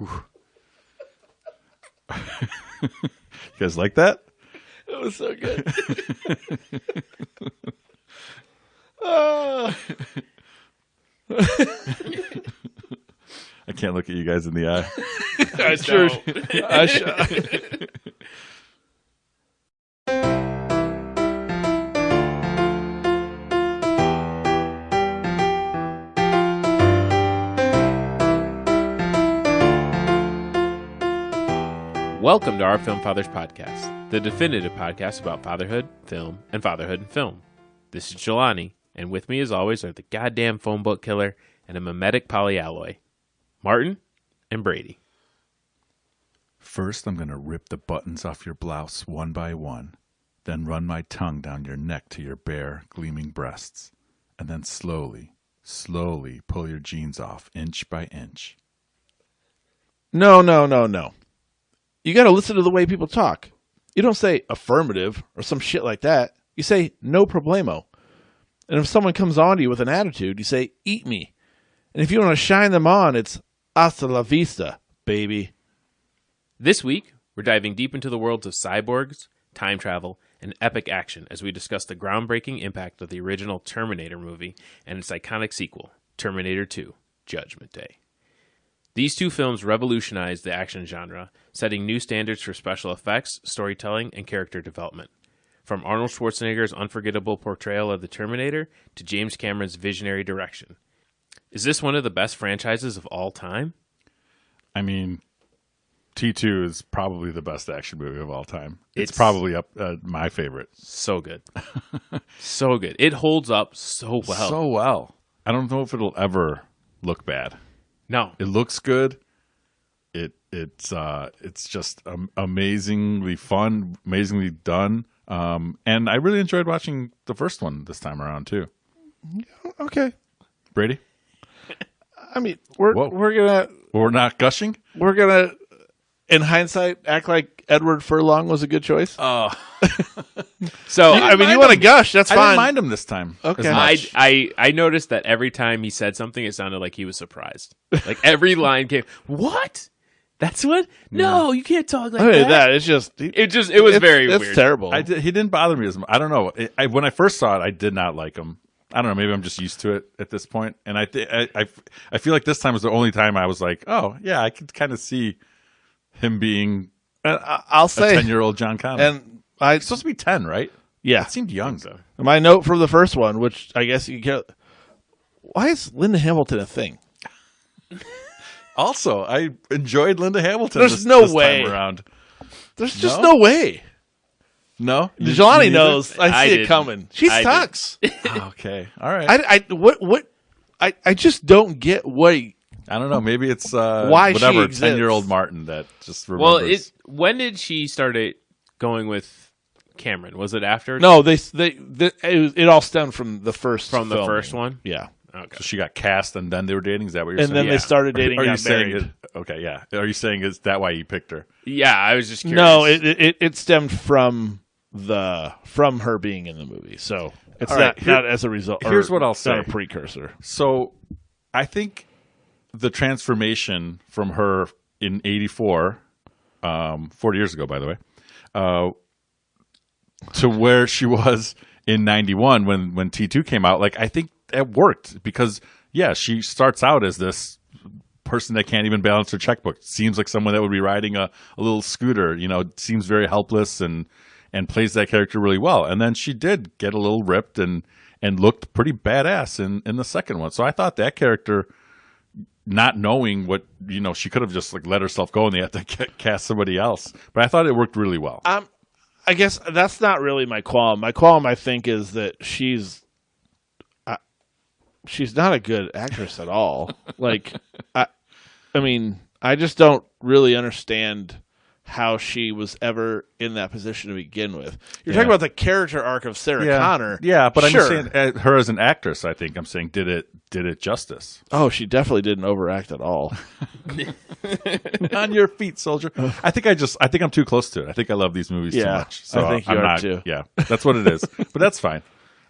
You guys like that? It was so good. I can't look at you guys in the eye. I sure. Welcome to our Film Fathers podcast, the definitive podcast about fatherhood, film, and fatherhood in film. This is Jelani, and with me as always are the goddamn phone book killer and a mimetic polyalloy, Martin and Brady. First, I'm going to rip the buttons off your blouse one by one, then run my tongue down your neck to your bare, gleaming breasts, and then slowly pull your jeans off inch by inch. No. You got to listen to the way people talk. You don't say affirmative or some shit like that. You say no problemo. And if someone comes on to you with an attitude, you say eat me. And if you want to shine them on, it's hasta la vista, baby. This week, we're diving deep into the worlds of cyborgs, time travel, and epic action as we discuss the groundbreaking impact of the original Terminator movie and its iconic sequel, Terminator 2: Judgment Day. These two films revolutionized the action genre, setting new standards for special effects, storytelling, and character development. From Arnold Schwarzenegger's unforgettable portrayal of the Terminator to James Cameron's visionary direction. Is this one of the best franchises of all time? I mean, T2 is probably the best action movie of all time. It's probably up my favorite. So good. So good. It holds up so well. So well. I don't know if it'll ever look bad. No. It looks good. It's just amazingly fun, amazingly done. And I really enjoyed watching the first one this time around too. Okay. Brady? I mean, we're not gushing? We're gonna, in hindsight, act like Edward Furlong was a good choice. Oh. So I mean, you want to gush? That's fine. I didn't mind him this time. Okay. I noticed that every time he said something, it sounded like he was surprised. Like every line came, "What? That's what? No, you can't talk like that." It's just it was very weird. It's terrible. He didn't bother me as much. I don't know. When I first saw it, I did not like him. I don't know. Maybe I'm just used to it at this point. And I feel like this time was the only time I was like, oh yeah, I could kind of see him being. I'll say a 10-year-old John Connor. And it's supposed to be 10, right? Yeah, it seemed young though. My note from the first one, which I guess you get. Why is Linda Hamilton a thing? Also, I enjoyed Linda Hamilton. There's no way time around. There's just no way. No, Jelani knows. I see it coming. She sucks. Okay, all right. I just don't get what. I don't know. Maybe it's why whatever she 10-year-old Martin that just remembers. Well, when did she start going with Cameron? Was it after? No, it all stemmed from the first the first one. Yeah. Okay. So she got cast, and then they were dating. Is that what you're saying? And then they started dating. Are and you got saying married. Okay, yeah. Are you saying is that why you picked her? Yeah, I was just curious. No, it stemmed from her being in the movie. So it's not as a result. Here's what I'll say. Not a precursor. So I think the transformation from her in '84, 40 years ago, by the way, to where she was in '91 when T2 came out, like I think that worked because she starts out as this person that can't even balance her checkbook. Seems like someone that would be riding a little scooter. Seems very helpless and plays that character really well. And then she did get a little ripped and looked pretty badass in the second one. So I thought that character, not knowing what, she could have just like let herself go and they had to cast somebody else. But I thought it worked really well. I guess that's not really my qualm. My qualm, I think, is that she's not a good actress at all. Like, I mean, I just don't really understand how she was ever in that position to begin with. You're talking about the character arc of Sarah Connor. Yeah, but sure. I'm saying her as an actress, I think I'm saying did it justice. Oh, she definitely didn't overact at all. On your feet, soldier. I think I'm too close to it. I think I love these movies too much. So I think you are too. Yeah, that's what it is. But that's fine.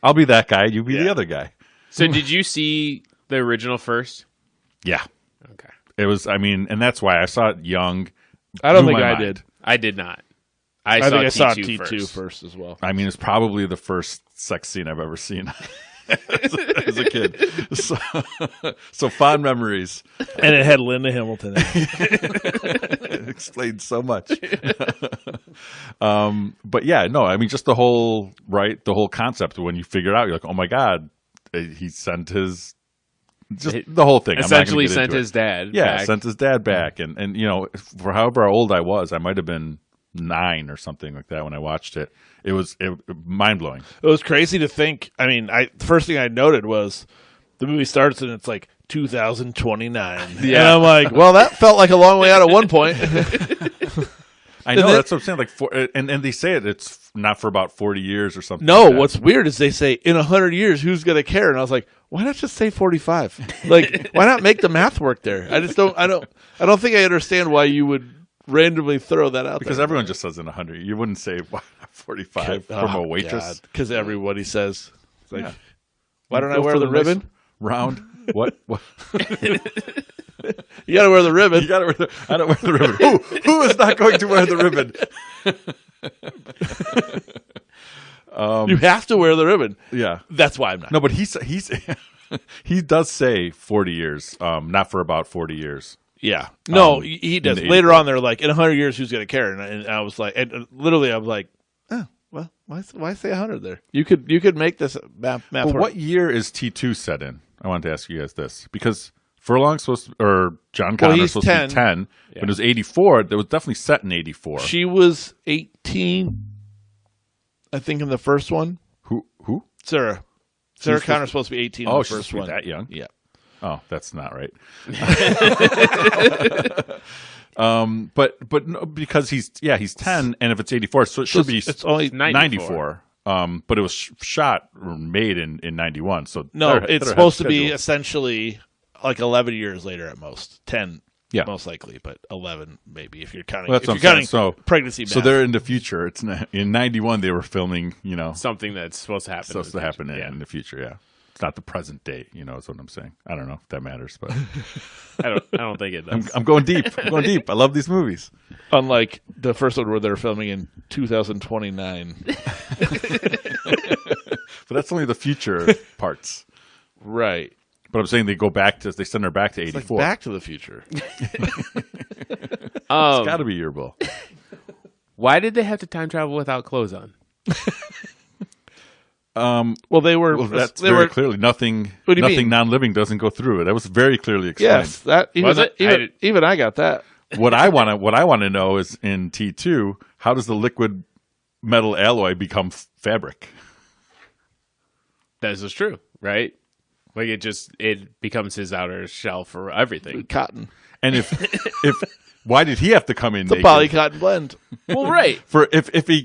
I'll be that guy. You be the other guy. So did you see the original first? Yeah. Okay. It was. I mean, and that's why I saw it young. I don't blew think my I mind. did. I did not. I think I saw T2 T2 first as well. I mean, it's probably the first sex scene I've ever seen as a kid. So fond memories. And it had Linda Hamilton in it. It explains so much. But yeah, no, I mean, just the whole concept when you figure it out, you're like, oh my God, he sent his, just the whole thing. Essentially sent his dad back. Sent his dad back. And you know, for however old I was, I might have been 9 or something like that when I watched it. It was mind-blowing. It was crazy to think. I mean, the first thing I noted was the movie starts and it's like 2029. Yeah. And I'm like, well, that felt like a long way out at one point. I know, that's what I'm saying. Like, and they say it's not for about 40 years or something. No, like that. what's weird is they say in 100 years, who's going to care? And I was like, why not just say 45? Like, why not make the math work there? I don't think I understand why you would randomly throw that out because there. everyone just says in 100. You wouldn't say 45 from a waitress. Because everybody says, like, Yeah. why don't I wear the ribbon? Nice round. What? You got to wear the ribbon. You gotta wear I don't wear the ribbon. Who is not going to wear the ribbon? You have to wear the ribbon. Yeah. That's why I'm not. No, but he's he does say 40 years. Not for about 40 years. Yeah. No, he does. the Later on, they're like, in 100 years, who's going to care? And I was like, and literally, I was like, oh, well, why say 100 there? You could make this math Well, work. what year is T2 set in? I wanted to ask you guys this because Furlong's John Connor's supposed to be 10, but it was 84. That was definitely set in 84. She was 18, I think, in the first one. Who? Sarah Connor's supposed to be 18 in the she's first one. that young? Yeah. Oh, that's not right. But no, because he's 10, and if it's 84, so it should be it's only 94. But it was shot or made in 91. So no, they're it's ahead supposed of to be schedule. essentially like 11 years later at most. 10, most likely, but 11 maybe if you're counting. Well, that's if what you're I'm saying. counting So pregnancy. So math. they're in the future. It's in 91. They were filming. Something that's supposed to happen. In the future. Yeah. It's not the present date, is what I'm saying. I don't know if that matters, but I don't think it does. I'm going deep. I love these movies. Unlike the first one where they're filming in 2029. But that's only the future parts. Right. But I'm saying they send her back to 84. Like Back to the Future. It's got to be your bill. Why did they have to time travel without clothes on? Well, they were. Well, that's they very were clearly nothing. What do you nothing mean? non-living doesn't go through it. That was very clearly explained. Yes, that even Was it? even I got that. What I want to know is in T2, how does the liquid metal alloy become fabric? That is true, right? Like it becomes his outer shell for everything. Cotton. And if why did he have to come in It's a naked? poly cotton blend. Well, right. For if he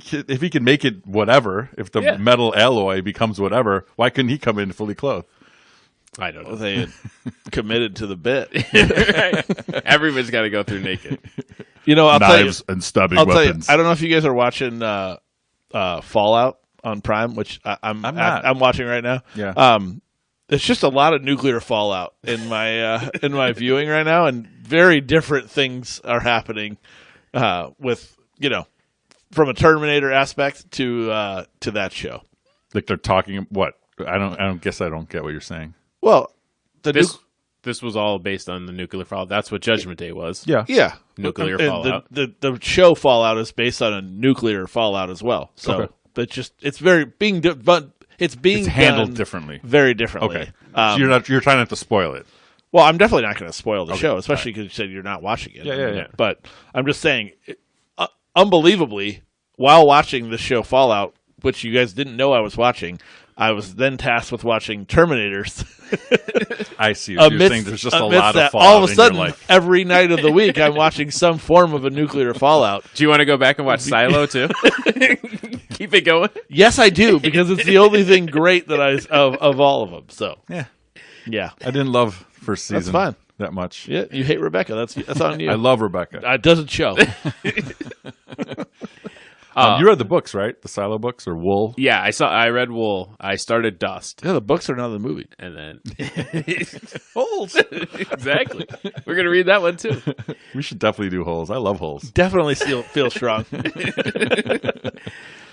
can make it whatever, if the metal alloy becomes whatever, why couldn't he come in fully clothed? I don't know. They had committed to the bit. Right. Everyone's got to go through naked. I'll Knives and stabbing tell you. weapons. I don't know if you guys are watching Fallout on Prime, which I'm not. I'm watching right now. Yeah. There's just a lot of nuclear fallout in my viewing right now, and very different things are happening with from a Terminator aspect to that show. Like they're talking what? I don't get what you're saying. Well, This was all based on the nuclear fallout. That's what Judgment Day was. yeah, Nuclear and fallout. The show Fallout is based on a nuclear fallout as well. So, Okay. but it's very but it's being It's handled done differently. very differently. Okay. So you're trying not to spoil it. Well, I'm definitely not going to spoil the show, especially because you said you're not watching it. Yeah. But I'm just saying, unbelievably, while watching the show Fallout, which you guys didn't know I was watching, I was then tasked with watching Terminators. I see. You're saying there's just a lot of fallout all of a sudden, in your life. every night of the week, I'm watching some form of a nuclear fallout. Do you want to go back and watch Silo too? Keep it going. Yes, I do, because it's the only thing great that of all of them. So yeah, I didn't love first season That's fine. that much. yeah. You hate Rebecca. That's on you. I love Rebecca. It doesn't show. You read the books, right? The Silo books or Wool? Yeah, I read Wool. I started Dust, Yeah, the books are not the movie. and then Holes. exactly. We're gonna read that one too. We should definitely do Holes. I love Holes. Definitely feel strong.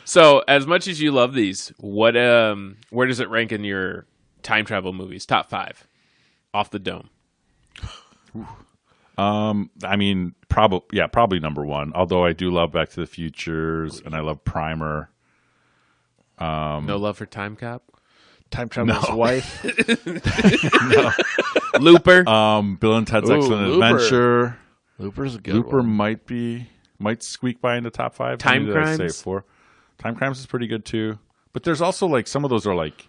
So, as much as you love these, where does it rank in your time travel movies? Top 5 off the dome. I mean, probably number 1. Although I do love Back to the Futures and I love Primer. No love for Time Cop. Time Traveler's Wife. Looper. Bill and Ted's Excellent Looper. Adventure. Looper's a good Looper one. might squeak by into top 5. Time Maybe I'd say Crimes? 4. Time Crimes is pretty good too. But there's also like some of those are like,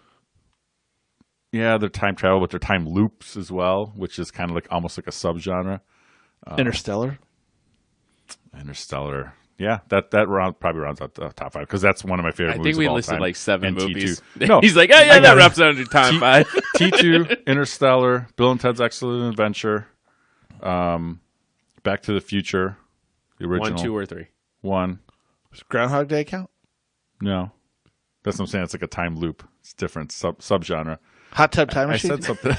yeah, they're time travel, but they're time loops as well, which is kind of like almost like a subgenre. Interstellar. Yeah, that probably rounds out the top 5 because that's one of my favorite I movies think we of all listed time. like 7 And movies. T2. No, He's like, oh yeah, I that got it. wraps under time 5. T2, Interstellar, Bill and Ted's Excellent Adventure, Back to the Future, the original 1, 2, or 3. 1. Does Groundhog Day count? No, that's what I'm saying. It's like a time loop. It's different subgenre. Hot Tub Time I Machine? said something.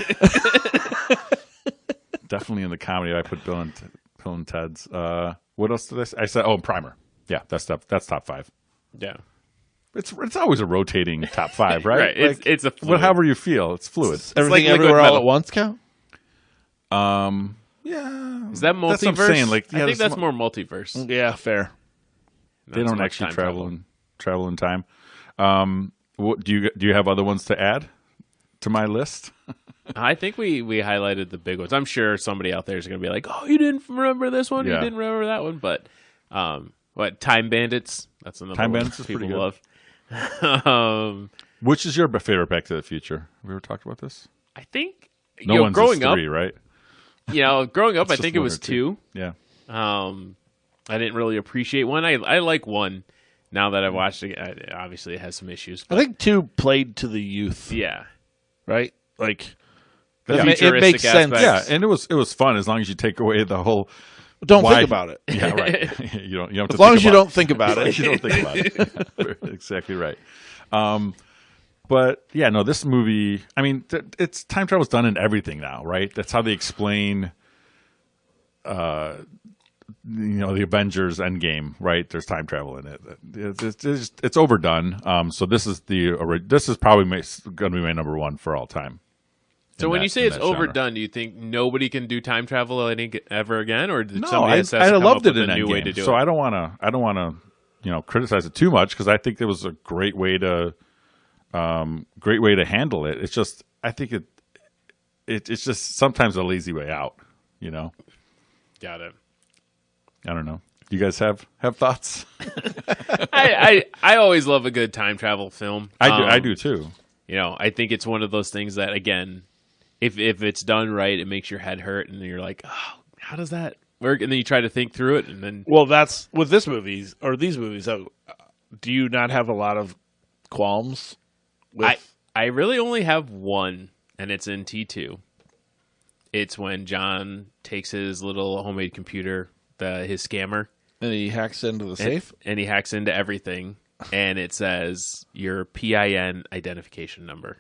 Definitely in the comedy. I put Bill and Ted's. What else did I say? I said, Primer. Yeah, that's top 5. Yeah. It's always a rotating top 5, right? Right. Like, It's a fluid. however you feel. It's fluid. Everything like liquid Everywhere All metal. at Once count? Yeah. Is that multiverse? That's what I'm saying. Like, yeah, I think there's that's more multiverse. Yeah, fair. They Not so don't much actually time travel in time. What do you have other ones to add to my list? I think we highlighted the big ones. I'm sure somebody out there is going to be like, "Oh, you didn't remember this one? Yeah. You didn't remember that one?" But what Time Bandits? That's another Time one Bandits is people pretty good. love. Which is your favorite Back to the Future? Have we ever talked about this? I think No one's growing is 3, right? growing up, It's I just think it one was or two. 2. Yeah. I didn't really appreciate 1. I like 1. Now that I've watched it, obviously it has some issues. I But think 2 played to the youth, yeah, right? Like, The it futuristic makes sense. aspects. Yeah, and it was fun as long as you take away the whole. Don't why- think about it. Yeah, right. you don't have to. As long think as you about don't think about it. you don't think about it. Exactly right. But yeah, no, this movie. I mean, it's time travel's done in everything now, right? That's how they explain. The Avengers Endgame, right? There's time travel in it. It's overdone. So this is probably going to be my number 1 for all time. So when you say in it's that genre. overdone, do you think nobody can do time travel ever again, or did No, somebody else has I to come loved up it with in a new way Endgame. to do So it? I don't want to, criticize it too much because I think it was a great way to handle it. It's just I think it's just sometimes a lazy way out. Got it. I don't know. Do you guys have thoughts? I always love a good time travel film. I do too. I think it's one of those things that, again, if it's done right, it makes your head hurt, and you're like, oh, how does that work? And then you try to think through it, and then Well, that's with these movies. Do you not have a lot of qualms with I really only have one, and it's in T2. It's when John takes his little homemade computer, his scammer, and he hacks into the safe? and he hacks into everything, and it says your PIN identification number.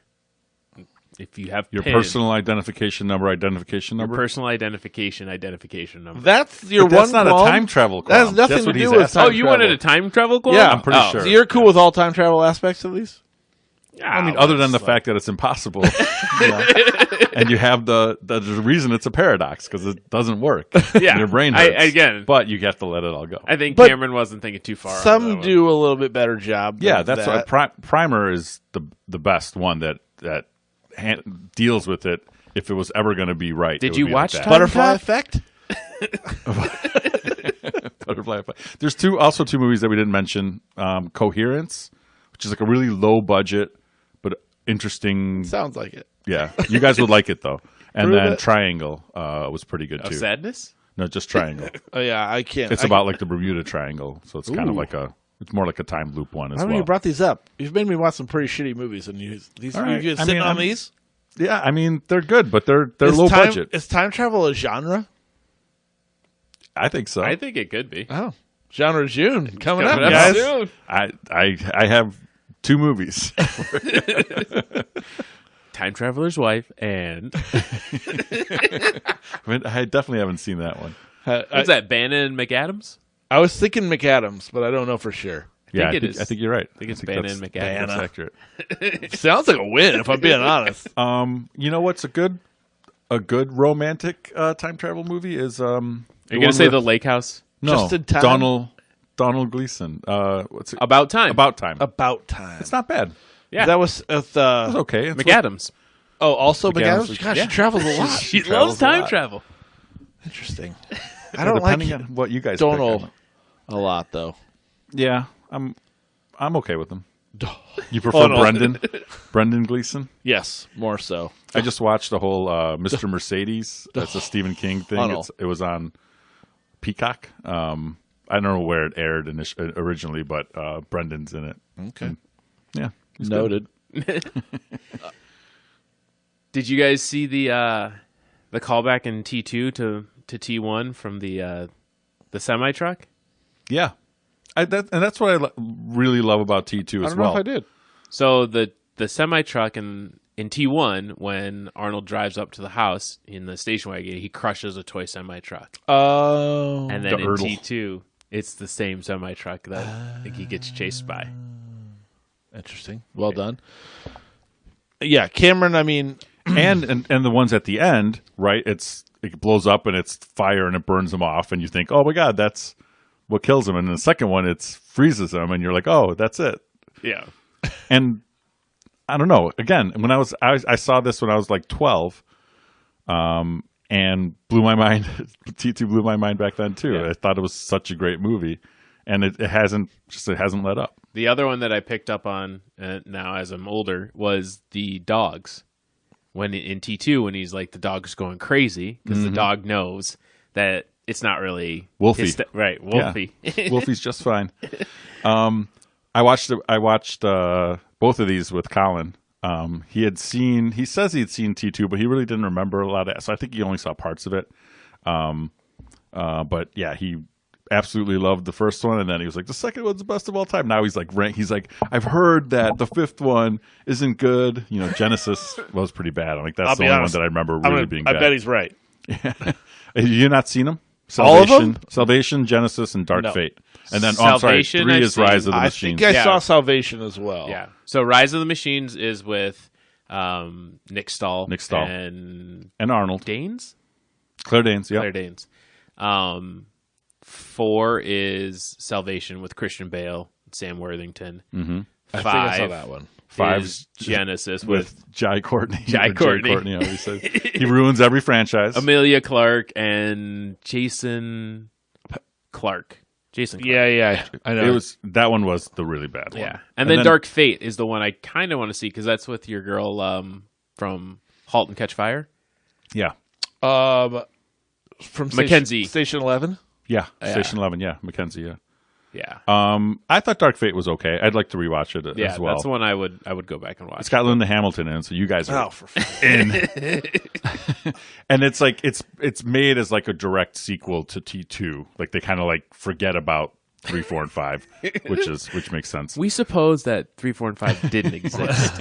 If you have Your PIN, personal identification number. your personal identification number. That's your But that's one not qualm? a time travel. That has qualm. nothing That's what to he's do with asking. Oh, time you travel. wanted a time travel qualm? Yeah, I'm pretty sure. So you're cool with all time travel aspects of these? I mean, other than the fact that it's impossible, and you have the reason it's a paradox because it doesn't work. Yeah, your brain hurts. again, but you have to let it all go. I think But Cameron wasn't thinking too far. on that Some one. do a little bit better job. Yeah, of that's that. what Primer is the best one that deals with it. If it was ever going to be right, it Did would you be watch like that. Butterfly Time Effect? Butterfly Effect. There's two movies that we didn't mention. Coherence, which is like a really low budget but interesting. Sounds like it. Yeah, you guys would like it though. And Prove then it. Triangle was pretty good Of too. sadness? No, just Triangle. Oh, yeah, I can't. It's about like the Bermuda Triangle, so it's kind of Ooh. like it's more like a time loop one as Why haven't well. you brought these up? You've made me watch some pretty shitty movies, and these All right. you I sitting mean, on I'm- these? Yeah, I mean they're good, but they're Is low time, budget. Is time travel a genre? I think so. I think it could be. Oh, Genre June coming up, Coming up guys. soon. I have 2 movies. Time Traveler's Wife and I definitely haven't seen that one. what's that? Bannon and McAdams? I was thinking McAdams, but I don't know for sure. Yeah, it is. I think you're right. I think it's Bannon and McAdams. That's accurate. Sounds like a win, if I'm being honest. You know what's a good romantic time travel movie is Are you going to say The Lake House? Just no in Time? Donald Gleason. What's it? About Time. About Time. About Time. It's not bad. Yeah. That was with, It's okay. It's McAdams. oh, also McAdams. McAdams? Gosh, Yeah. she travels a lot. She travels loves a time lot. travel. Interesting. I don't depending like on what you guys don't pick. know a lot, though. Yeah, I'm okay with them. You Oh, prefer no. Brendan Gleeson? Yes, more so. I just watched the whole Mr. Mercedes. That's a Stephen King thing. Funnel. It was on Peacock. I don't know where it aired originally, but Brendan's in it. Okay. Yeah, he's good. Noted. Did you guys see the callback in T2 to T1 from the semi truck? Yeah, and that's what I really love about T2 I as don't know well. if I did. So the semi truck in T1, when Arnold drives up to the house in the station wagon, he crushes a toy semi truck. Oh. And then The in Erdl. T2, it's the same semi truck that he gets chased by. Interesting. Well done. Yeah, Cameron, I mean, and the ones at the end, right? It blows up and it's fire and it burns them off, and you think, oh my god, that's what kills him. And in the second one, it freezes him, and you're like, oh, that's it. Yeah. And I don't know. Again, when I saw this when I was like 12, and blew my mind. T2 blew my mind back then too. Yeah. I thought it was such a great movie, and it hasn't let up. The other one that I picked up on now as I'm older was the dogs. When in T2, when he's like, the dog's going crazy because the dog knows that it's not really Wolfie. Right, Wolfie. Yeah. Wolfie's just fine. I watched both of these with Colin. He says he'd seen T2, but he really didn't remember a lot of it. So I think he only saw parts of it. But yeah, he absolutely loved the first one, and then he was like, the second one's the best of all time. Now he's like, I've heard that the fifth one isn't good. You know, Genesis was pretty bad. I'm like, that's I'll the be only honest. one that I remember really being bad. I bet he's right. You not seen them? All of them? Salvation, Genesis, and Dark No. Fate. And then, I'm sorry, Salvation 3 I've is Rise of the I Machines. think I Yeah. saw Salvation as well. Yeah. So Rise of the Machines is with Nick Stahl. Nick Stahl. And And Arnold. Danes? Claire Danes, yeah. Claire Danes. 4 is Salvation with Christian Bale, Sam Worthington. Mm-hmm. I 5 think I saw that one. 5 is Genesis with Jai Courtney. Jai Or Courtney. I always say. He ruins every franchise. Amelia Clark and Jason Clark. Jason Clark. Yeah. I know. That one was the really bad one. Yeah. And then Dark Fate is the one I kind of want to see because that's with your girl from halt and Catch Fire. Yeah. From Mackenzie. Station 11. Yeah. Station 11, yeah. Mackenzie, yeah. Yeah. I thought Dark Fate was okay. I'd like to rewatch it Yeah, as well. that's the one I would go back and watch. It's got Linda Hamilton in it, so you guys are for in. And it's like it's made as like a direct sequel to T2. Like they kind of like forget about 3, 4, and 5, which makes sense. We suppose that 3, 4, and 5 didn't exist.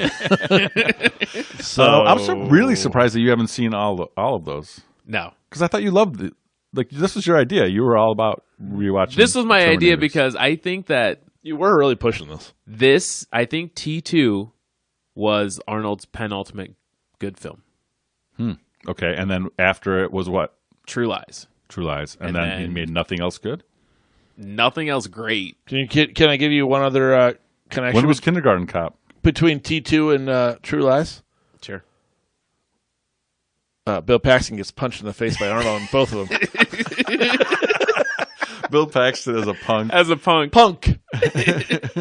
So I'm really surprised that you haven't seen all of those, No. because I thought you loved it. Like this was your idea. You were all about rewatching. This was my idea Terminators. because I think that you were really pushing this. I think T2 was Arnold's penultimate good film. Okay, and then after it was what? True Lies. True Lies, and And then he then- made nothing else good. Nothing else great. Can I give you one other connection When was Kindergarten Cop? between T2 and True Lies? Sure. Bill Paxton gets punched in the face by Arnold in both of them. Bill Paxton as a punk. As a punk. Punk.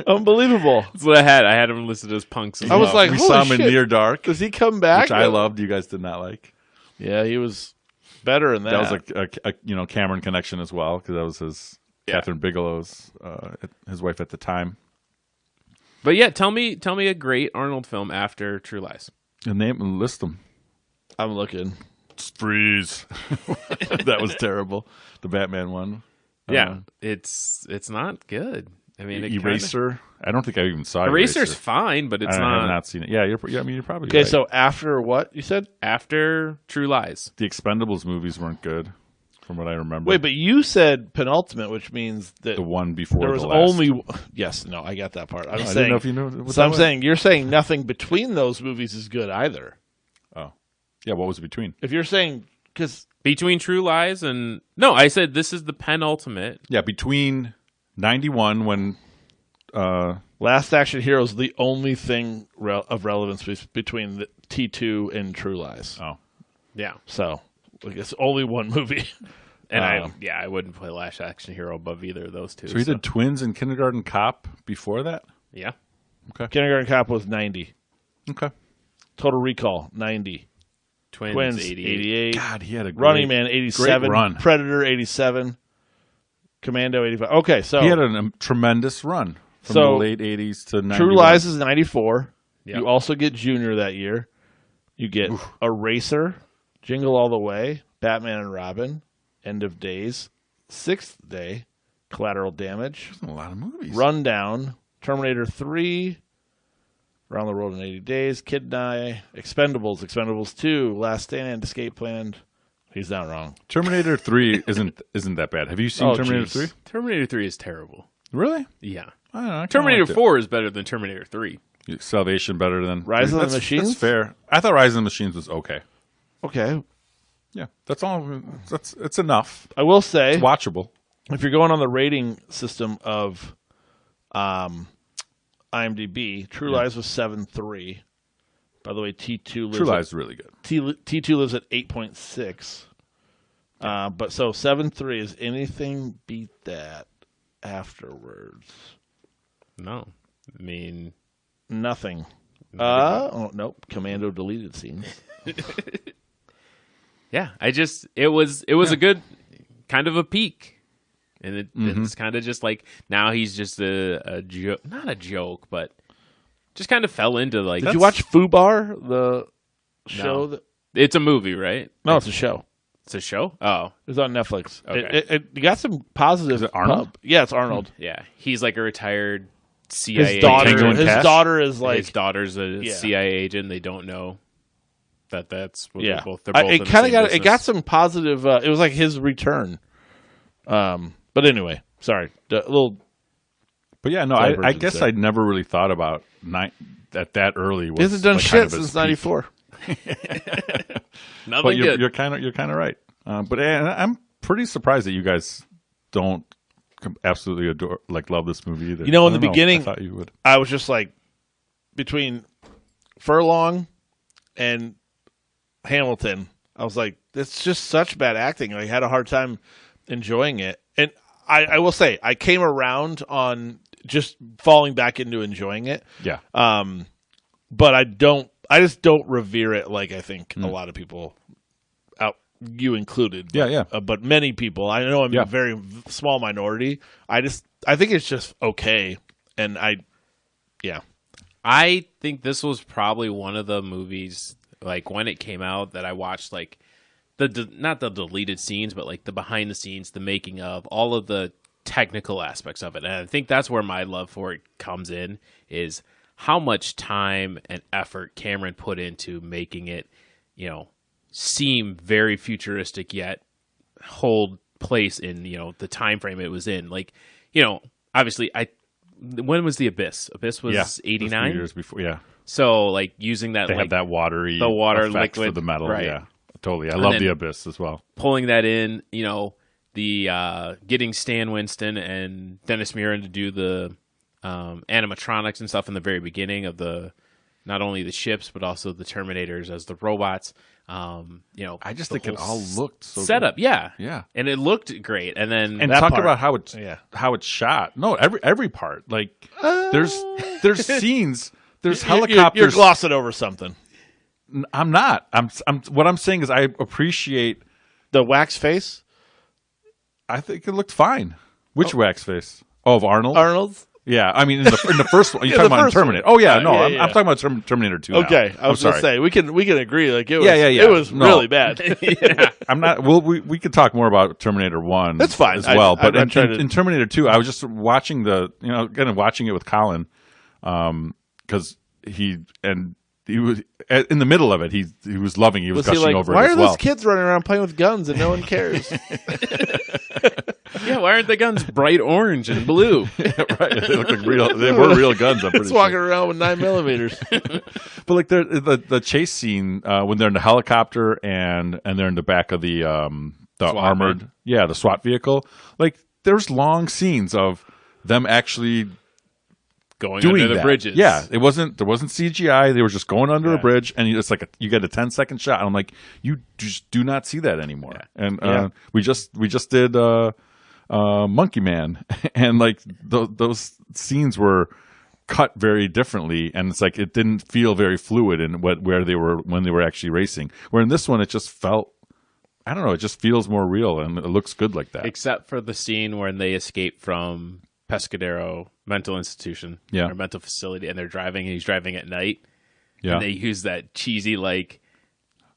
Unbelievable. That's what I had. I had him listed as punks as I was well. like, we holy saw him shit. in Near Dark, Does he come back? which I loved. You guys did not like. Yeah, he was better in that. That was a Cameron connection as well, because that was his Catherine Bigelow's his wife at the time. But yeah, tell me a great Arnold film after True Lies. And name and list them. I'm looking. Freeze. That was terrible. The Batman one. Yeah, it's not good. I mean, Eraser. I don't think I even saw Eraser's Eraser. fine, but it's I not. have not seen it. Yeah, you're probably Okay, right. so after what you said? After True Lies. The Expendables movies weren't good, from what I remember. Wait, but you said penultimate, which means that the one before there was the last. only. Yes, no, I got that part. I'm I didn't saying. know if you know. What So that I'm was. saying you're saying nothing between those movies is good either. Oh, yeah. What was between? If you're saying because Between True Lies and... No, I said this is the penultimate. Yeah, between 91 when. Last Action Hero is the only thing of relevance between the T2 and True Lies. Oh, Yeah. So I guess only one movie. And I wouldn't play Last Action Hero above either of those two. so he did Twins and Kindergarten Cop before that. Yeah. Kindergarten Cop was 90. Okay. Total Recall 90. Twins 88. God, he had a Running Man 87. great run. Predator 87. Commando 85. Okay, so He had a tremendous run from So, the late 80s to 91. True Lies is 94. Yep. You also get Junior that year. You get Eraser, Jingle All the Way, Batman and Robin, End of Days, Sixth Day, Collateral Damage, A lot of movies. Rundown, Terminator 3, Around the World in 80 Days, Kid and I, Expendables 2, Last Stand, Escape Plan. He's not wrong. Terminator 3 isn't that bad. Have you seen Terminator geez. 3? Terminator 3 is terrible. Really? Yeah. I don't know. I kinda Terminator liked it. 4 is better than Terminator 3. Salvation better than Rise of the That's- Machines? That's fair. I thought Rise of the Machines was okay. Okay. Yeah, that's all. It's enough. I will say, It's watchable. if you're going on the rating system of IMDb, True Lies was 7.3. By the way, T2 lives True Lies is really good. T2 lives at 8.6. But so 7.3 is anything beat that afterwards? No. I mean, Nothing. Nope. Commando deleted scenes. yeah, it was a good kind of a peak. And it's kind of just like now he's just a joke, not a joke, but just kind of fell into like. Did you watch Fubar, the show? No. That It's a movie, right? No, it's a show. It's a show. Oh, It's on Netflix. Okay. It got some positive. Is it Arnold? Yeah, it's Arnold. yeah. He's like a retired CIA. His daughter. Tango and His Cash? daughter is like. his daughter's a Yeah. CIA agent. They don't know that's what Yeah, they're both. They're both in it the kind of same got. It business. got some positive. It was like his return. But anyway, sorry. A little. But yeah, no, I Divergence guess there. I'd never really thought about that early. He hasn't done like shit kind of his since peak. '94. Nothing But good. you're kind of right. But I'm pretty surprised that you guys don't absolutely adore love this movie either. You know, in I the don't beginning- I thought you would. I was just like between Furlong and Hamilton. I was like, it's just such bad acting. I had a hard time enjoying it, and I will say I came around on just falling back into enjoying it. Yeah, But I just don't revere it like I think a lot of people, you included. Yeah. But many people, I know I'm Yeah. a very small minority. I think it's just okay, and I think this was probably one of the movies, like when it came out, that I watched, like not the deleted scenes, but like the behind the scenes, the making of, all of the technical aspects of it. And I think that's where my love for it comes in, is how much time and effort Cameron put into making it, seem very futuristic yet hold place in, the time frame it was in. Like, obviously when was The Abyss? Abyss was yeah. 89. Years before, yeah. So, like, using that, They like, have that watery, the water effect for liquid, the metal. right. Yeah, totally. I And love then- The Abyss as well. pulling that in, the getting Stan Winston and Dennis Muren to do the animatronics and stuff in the very beginning of not only the ships but also the Terminators as the robots. I just the think it whole all looked so setup, yeah, Yeah. and it looked great. And then And That talk part. about how it's Yeah. how it's shot. No, every part. Like there's scenes. There's helicopters. You're glossing over something. I'm not. I'm. What I'm saying is I appreciate. The wax face, I think it looked fine. Which wax face? Oh, of Arnold. Arnold's. Yeah, I mean in the first one, you're Yeah, talking the about first Terminator. one. Oh yeah, Yeah, no, yeah, I'm talking about Terminator 2. Okay, now. I was I'm gonna sorry. say we can agree. Like it was, Yeah, yeah, yeah. It was No. really bad. I'm not. Well, we could talk more about Terminator 1. That's fine. as well. I'm But not trying to- in Terminator 2, I was just watching watching it with Colin, because he was in the middle of it. He was loving. He was he gushing like, over why it are as those well. kids running around playing with guns and no one cares? Yeah, why aren't the guns bright orange and blue? Right? They look like real. They were real guns. I'm pretty It's sure. walking around with 9mm. But like the chase scene when they're in the helicopter and they're in the back of the SWAT armored the SWAT vehicle. Like there's long scenes of them actually Going doing under the that. bridges. Yeah, there wasn't CGI. They were just going under a Yeah. bridge, and it's like you get a 10-second shot. And I'm like, you just do not see that anymore. Yeah. And we just did Monkey Man, and like those scenes were cut very differently, and it's like it didn't feel very fluid in where they were when they were actually racing. Where in this one, it just felt, I don't know, it just feels more real and it looks good like that. Except for the scene when they escape from Pescadero mental institution or mental facility, and he's driving at night, and they use that cheesy like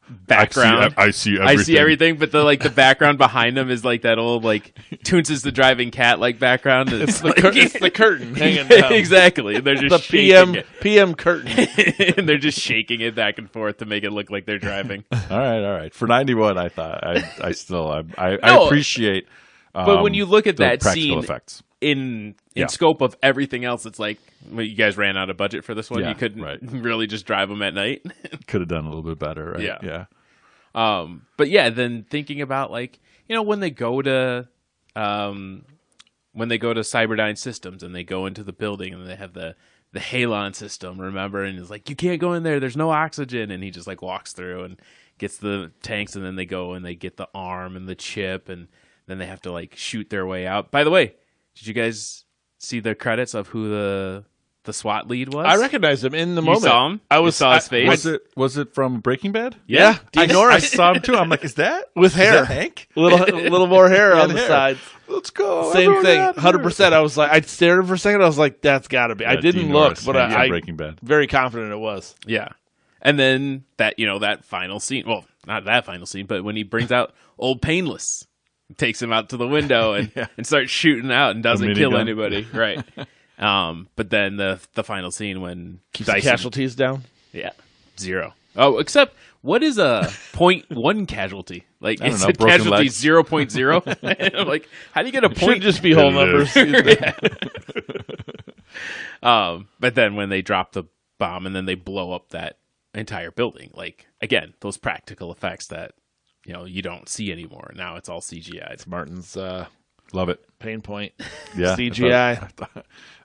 background. I see everything. But the background behind him is like that old like Toons is the driving cat like background. It's the curtain hanging down. Exactly. And they're just The shaking PM curtain. it. And they're just shaking it back and forth to make it look like they're driving. All right. For 91, I thought I still I No, appreciate. But when you look at the that practical scene effects. in scope of everything else, it's like you guys ran out of budget for this one. Yeah, You couldn't right. really just drive them at night. Could have done a little bit better, right? Yeah. But yeah, then thinking about like, when they go to Cyberdyne Systems and they go into the building and they have the halon system, remember? And it's like, you can't go in there. There's no oxygen. And he just like walks through and gets the tanks, and then they go and they get the arm and the chip, and then they have to like shoot their way out. By the way, did you guys see the credits of who the SWAT lead was? I recognized him in the You moment. saw him? You saw his face? Was it from Breaking Bad? Yeah, Dean I Norris saw him too. I'm like, is that with hair, Is that Hank? little more hair on the hair. sides. Let's go. Same Everyone thing, out here. 100%. I was like, I stared at him for a second. I was like, that's got to be. I Yeah, didn't Dean look, Norris, but Hank from I Breaking Bad. very confident it was. Yeah. And then that final scene, well, not that final scene, but when he brings out Old Painless, takes him out to the window and starts shooting out and doesn't kill minigun. anybody. Right. But then the final scene when Keeps the casualties down. Yeah. 0. Oh, except what is a 0.1 casualty? Like, I don't is know, it broken casualty legs. 0.0? I'm like, how do you get a point? Should just be whole numbers. But then when they drop the bomb and then they blow up that entire building, like, again, those practical effects that, you don't see anymore. Now it's all CGI. It's Martin's Love it. pain point. Yeah, CGI.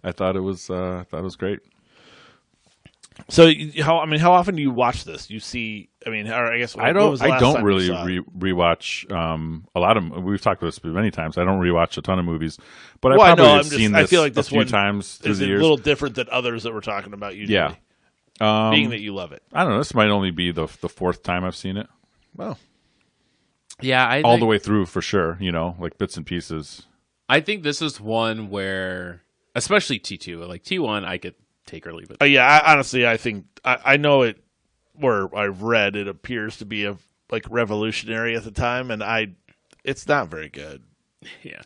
I thought it was great. So how often do you watch this? You see, or I guess I when was the last don't time really you saw it? rewatch a lot of. We've talked about this many times. I don't rewatch a ton of movies, but Well, I I probably know, have seen this I feel like a this few one times through Is the it a years. little different than others that we're talking about usually? Yeah, Being that you love it. I don't know. This might only be the fourth time I've seen it. Well, Yeah, All the way through for sure. Like bits and pieces. I think this is one where, especially T2, like T1, I could take or leave it. yeah. Honestly, I think I know it. Where I've read, it appears to be revolutionary at the time, and it's not very good. Yeah,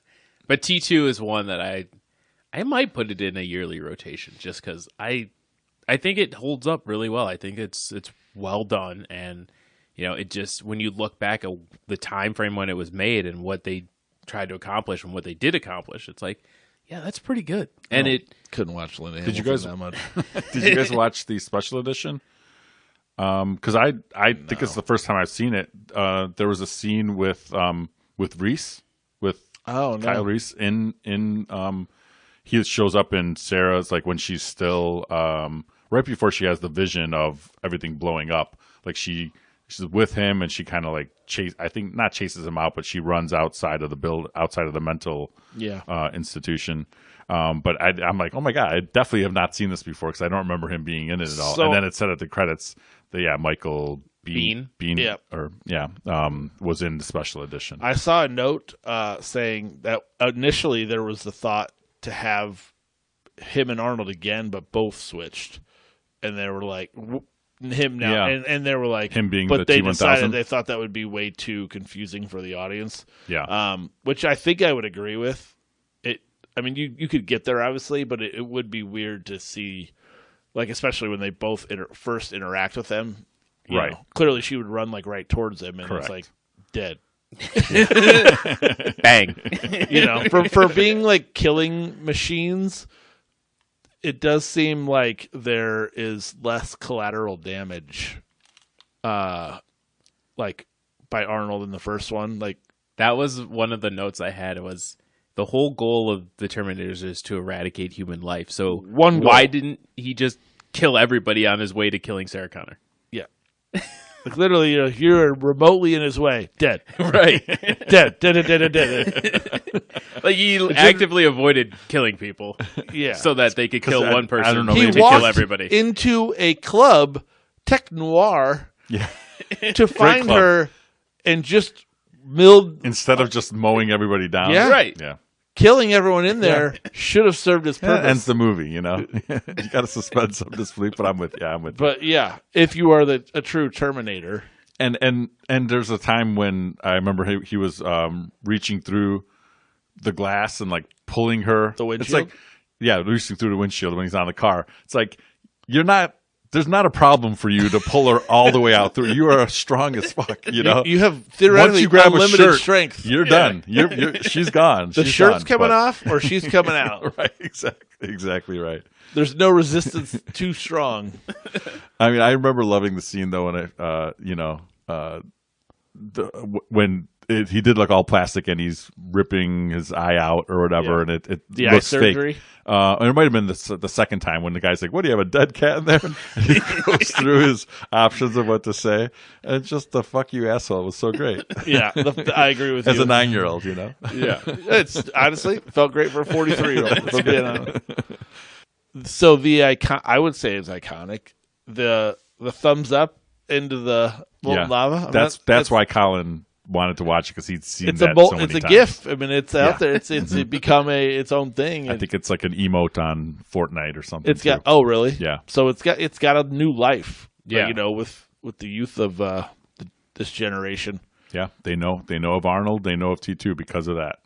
but T2 is one that I might put it in a yearly rotation just because I think it holds up really well. I think it's well done, and it just, when you look back at the time frame when it was made and what they tried to accomplish and what they did accomplish, it's like, yeah, that's pretty good. And it Couldn't watch Linda Did you Hamilton guys- that much. Did you guys watch the special edition? Because I think it's the first time I've seen it. There was a scene with Reese, with Oh no. Kyle Reese in he shows up in Sarah's, like when she's still right before she has the vision of everything blowing up. Like she's with him and she kind of like not chases him out, but she runs outside of the mental institution. But I'm like, oh my God, I definitely have not seen this before because I don't remember him being in it at all. So- And then it said at the credits that Michael Bean Yeah. was in the special edition. I saw a note saying that initially there was the thought to have him and Arnold again, but both switched, and they were like him now, and they were like him being, but the they T1000. decided they thought that would be way too confusing for the audience. Yeah. Which I think I would agree with. I mean, you could get there obviously, but it would be weird to see, like, especially when they both first interact with them. Right. Clearly, she would run like right towards him, and Correct. it's like dead. Bang. For being like killing machines, it does seem like there is less collateral damage, like by Arnold in the first one. Like That was one of the notes I had. It was the whole goal of the Terminators is to eradicate human life. So why didn't he just kill everybody on his way to killing Sarah Connor? Yeah. Like literally, you're remotely in his way. Dead. Right. Dead. Like he actively avoided killing people. Yeah. So that they could kill one person. I don't know, He maybe walked kill everybody. into a club, Tech Noir, Yeah. to find club. her and just milled. Instead of just mowing everybody down. Yeah. Right. Yeah. Killing everyone in there should have served his That purpose. ends the movie, you got to suspend some disbelief, but I'm with you. But yeah, if you are a true Terminator. And there's a time when I remember he was reaching through the glass and like pulling her. The windshield? It's like, reaching through the windshield when he's on the car. It's like, there's not a problem for you to pull her all the way out through. You are strong as fuck, You have theoretically Once you grab unlimited a shirt, strength. you're done. She's gone. The She's shirt's done, coming but- off or she's coming out. Right, exactly right. There's no resistance too strong. I mean, I remember loving the scene though when he did like all plastic and he's ripping his eye out or whatever, and it The eye looks surgery. fake. And it might have been the second time when the guy's like, "What do you have, a dead cat in there?" And he goes through his options of what to say, and just the "fuck you asshole" was so great. Yeah, I agree with As you. a 9-year-old, Yeah, it's honestly felt great for a 43-year-old. If I'm being honest. So the I would say is iconic. The thumbs up into the molten lava. That's why Colin wanted to watch it, because he'd seen it's that a so many it's a times. GIF. I mean, it's out there. It's become its own thing. I think it's like an emote on Fortnite or something. It's got. too. Oh, really? Yeah. So it's got a new life. Yeah. With the youth of this generation, Yeah, they know of Arnold. They know of T2 because of that.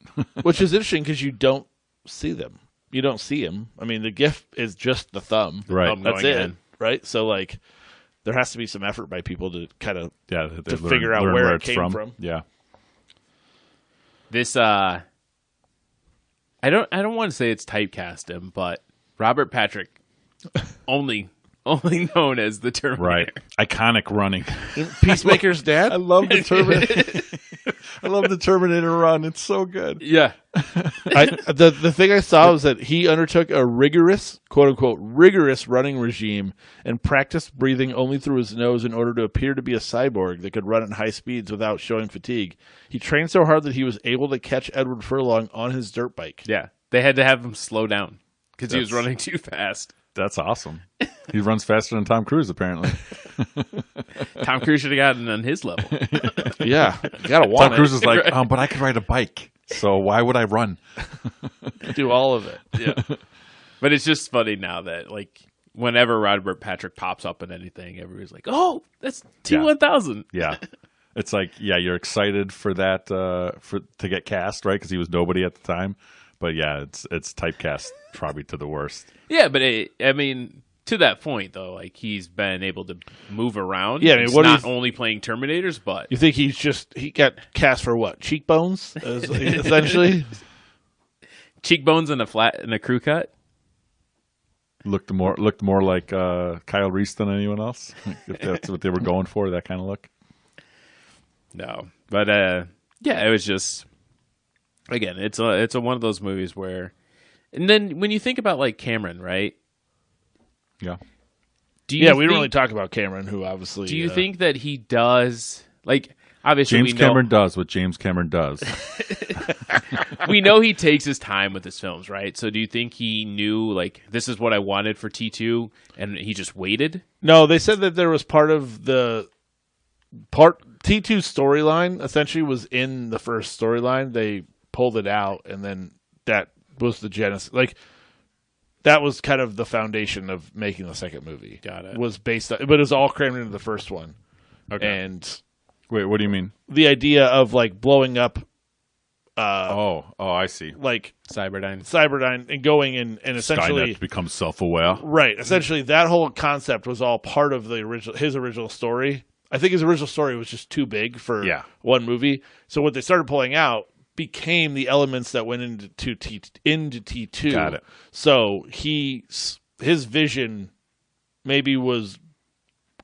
which is interesting because you don't see them. You don't see him. I mean, the GIF is just the thumb. Right. That's going it. in. Right. So like, there has to be some effort by people to kind of Yeah, to figure out where it came from. Yeah, This I don't want to say it's typecast him, but Robert Patrick only known as the Terminator. right. Iconic running. Peacemaker's dad. I love the Terminator. I love the Terminator run. It's so good. Yeah. The thing I saw was that he undertook a rigorous, quote unquote, rigorous running regime and practiced breathing only through his nose in order to appear to be a cyborg that could run at high speeds without showing fatigue. He trained so hard that he was able to catch Edward Furlong on his dirt bike. Yeah. They had to have him slow down because he was That's- running too fast. That's awesome. He runs faster than Tom Cruise, apparently. Tom Cruise should have gotten on his level. Yeah, you gotta want Tom Cruise it. is like, but I could ride a bike, so why would I run? Do all of it. Yeah. But it's just funny now that, like, whenever Robert Patrick pops up in anything, everybody's like, oh, that's T-1000. Yeah. It's like, you're excited for that, to get cast, right? Because he was nobody at the time. But yeah, it's typecast probably to the worst. Yeah, but I mean, to that point, though, like, he's been able to move around. Yeah, I mean, he's what do not you only playing Terminators, but You think he got cast for what? Cheekbones, essentially. cheekbones and a crew cut. Looked more like Kyle Reese than anyone else. If that's what they were going for, that kind of look. No, but yeah, it was just, again, it's a one of those movies where, and then when you think about like Cameron, right? Yeah. Do you Yeah, we think, don't really talk about Cameron, who obviously. Do you think that he does, like, obviously James we know, Cameron does what James Cameron does. we know he takes his time with his films, right? So do you think he knew, like, this is what I wanted for T2 and he just waited? No, they said that there was T2 storyline essentially was in the first storyline. They pulled it out, and then that was the genesis. Like, that was kind of the foundation of making the second movie. Got it. Was based on, but it was all crammed into the first one. Okay. And Wait, what do you mean? the idea of like blowing up, Oh, I see. like Cyberdyne. and going and essentially Skynet becomes self-aware. right. Essentially, that whole concept was all part of his original story. I think his original story was just too big for one movie. So what they started pulling out became the elements that went into T2. Got it. So his vision maybe was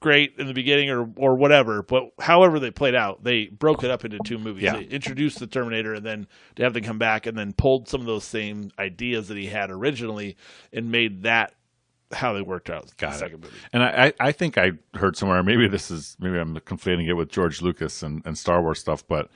great in the beginning or whatever, but however they played out, they broke it up into two movies. Yeah. They introduced the Terminator and then to have them come back and then pulled some of those same ideas that he had originally and made that how they worked out the second movie. And I think I heard somewhere, maybe I'm conflating it with George Lucas and Star Wars stuff, but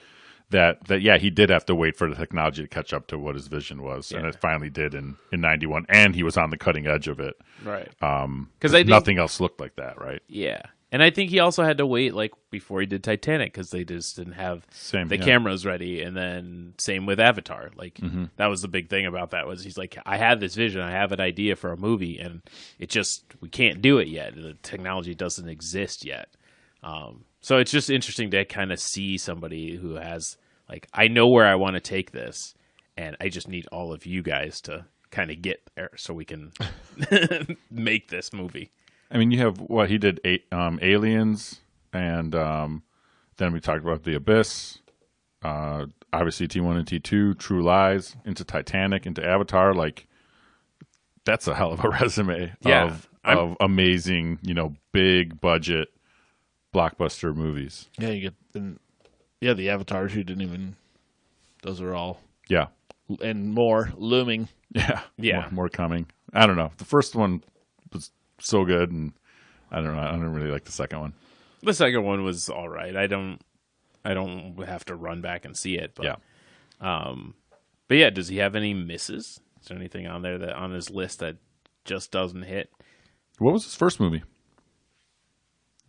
that he did have to wait for the technology to catch up to what his vision was, and it finally did in 91, and he was on the cutting edge of it. Right. Because nothing else looked like that, right? Yeah. And I think he also had to wait like before he did Titanic because they just didn't have the cameras ready. And then same with Avatar. Like that was the big thing about that was he's like, I have this vision, I have an idea for a movie, and we can't do it yet. The technology doesn't exist yet. So it's just interesting to kind of see somebody who has like, I know where I want to take this, and I just need all of you guys to kind of get there so we can make this movie. I mean, you have what he did, Aliens, and then we talked about The Abyss, obviously T1 and T2, True Lies, into Titanic, into Avatar. Like, that's a hell of a resume of amazing, big budget blockbuster movies. Yeah, you get the Avatars who didn't even. Those are all and more looming. Yeah, more coming. I don't know. The first one was so good, and I don't know. I don't really like the second one. The second one was all right. I don't have to run back and see it. But, but yeah, does he have any misses? Is there anything on there that on his list that just doesn't hit? What was his first movie?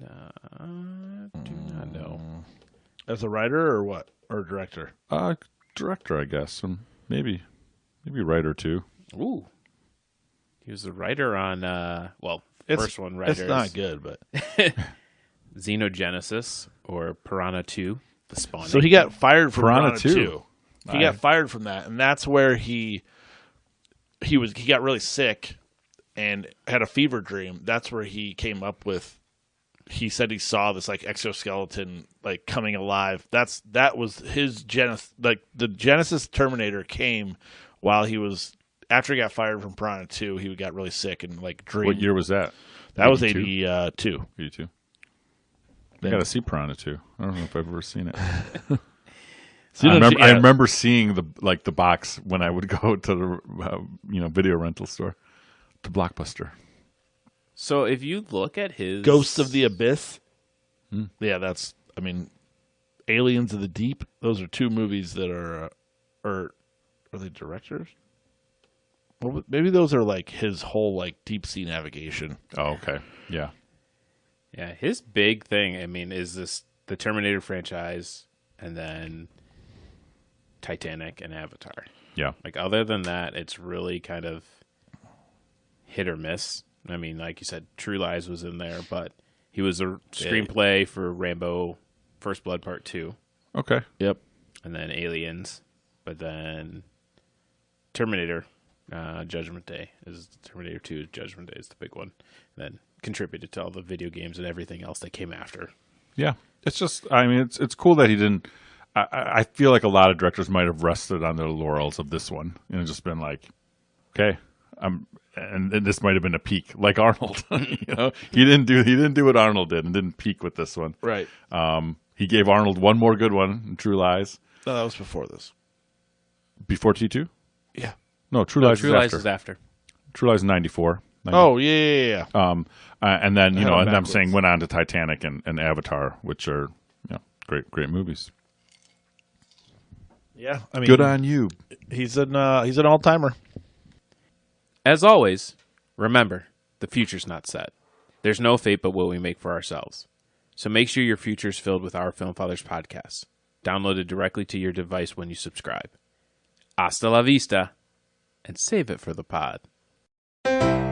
Do not know. As a writer or what? Or director? Director, I guess. And maybe writer too. Ooh. He was a writer on, first one writer. It's not good, but. Xenogenesis or Piranha 2, The Spawning. So he got fired from Piranha 2. He got fired from that, and that's where he got really sick and had a fever dream. That's where he came up with. He said he saw this like exoskeleton like coming alive. That was his Genesis. Like the Genesis Terminator came while he was after he got fired from Piranha 2. He got really sick and like dreamed. What year was that? That was 82. 82. I got to see Piranha 2. I don't know if I've ever seen it. I remember seeing the box when I would go to the video rental store, to Blockbuster. So if you look at his Ghosts of the Abyss, that's Aliens of the Deep. Those are two movies that are they directors? Well, maybe those are like his whole like deep sea navigation. Oh, okay, yeah. Yeah, his big thing, is the Terminator franchise and then Titanic and Avatar. Yeah. Like, other than that, it's really kind of hit or miss. Like you said, True Lies was in there, but he was a screenplay for Rambo First Blood Part 2. Okay. Yep. And then Aliens. But then Terminator Judgment Day is Terminator 2 Judgment Day is the big one. And then contributed to all the video games and everything else that came after. Yeah, it's just it's cool that he didn't. I feel like a lot of directors might have rested on their laurels of this one and just been like, okay, and this might have been a peak, like Arnold. He didn't do what Arnold did and didn't peak with this one. Right. He gave Arnold one more good one in True Lies. No, that was before this. Before T2? Yeah. No, True Lies is after. True Lies is 94. Oh, yeah. And then, and I'm saying went on to Titanic and Avatar, which are great movies. Yeah, good on you. He's an all-timer. As always, remember, the future's not set. There's no fate but what we make for ourselves. So make sure your future is filled with our Film Fathers podcasts, downloaded directly to your device when you subscribe. Hasta la vista, and save it for the pod. Bye.